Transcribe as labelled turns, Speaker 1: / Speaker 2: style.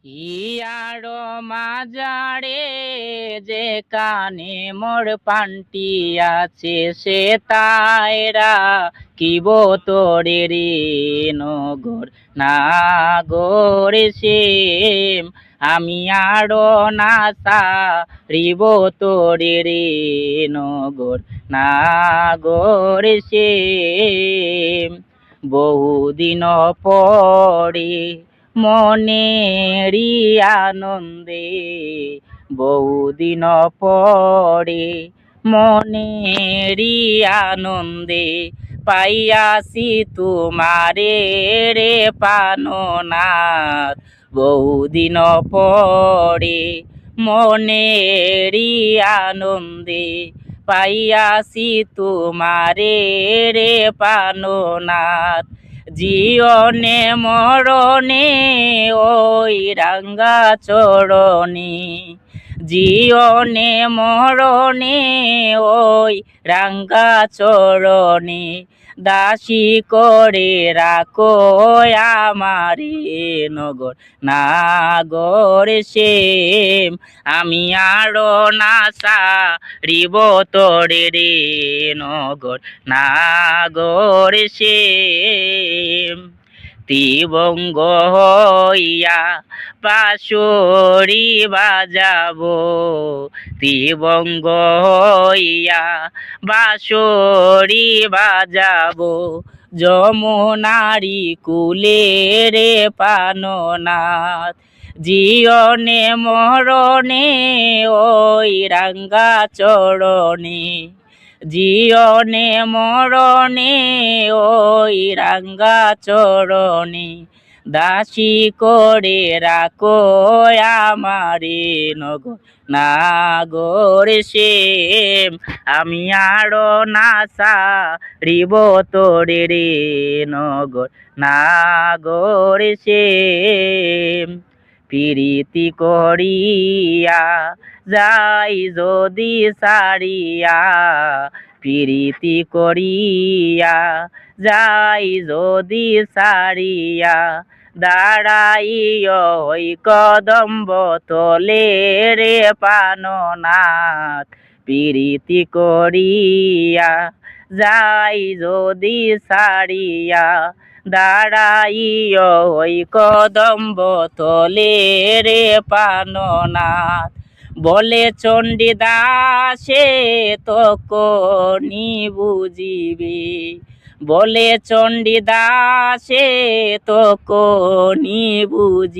Speaker 1: ইয়ার মাজারে যে কানে মোর পান্টি আছে সে তাইরা কিব তোরে রে নগর নাগর সেম আমি আরো নাসা রিব তোরে রে নগর নাগর সেম বহুদিন পরে মনেরই আনন্দে বহুদিন পরে মনেরই আনন্দে পাইয়াছি তোমারে রে পাননাথ বহুদিন পরে মনেরই আনন্দে পাইয়াছি তোমারে রে পাননাথ জীবনে মরণে ওই রাঙ্গা চরণে জীবনে মরণে ওই রাঙ্গা চরণে দাসী করে রাখো আমারে নগর নাগর সেম আমি আরো নাসা রিব তোরে রে নগর নাগর সেম ত্রিবঙ্গ হইয়া বাঁশরি বাজাবো ত্রিবঙ্গ হইয়া বাঁশরি বাজাবো যমুনারি কুলে রে পাননাথ জীবনে মরণে ওই রাঙ্গা চরণে জীবনে মরণে ওই রাঙ্গা চরণে দাসী করে রাখো আমারে নগর নাগর সেম আমি আরো নাসা রিব তোরে রে নগর নাগর সেম প্রীতি করিয়া যাই যদি সারিয়া প্রীতি করিয়া যাই যদি সারিয়া দাঁড়াইয় ওই কদম্ব তলে রে পাননাথ প্রীতি করিয়া যাই যদি সারিয়া দাঁড়াইয় ওই কদম্ব তলে রে পাননাথ বলে চণ্ডীদাসে তখনি বুঝিবে বলে চণ্ডীদাসে তখনি বুঝি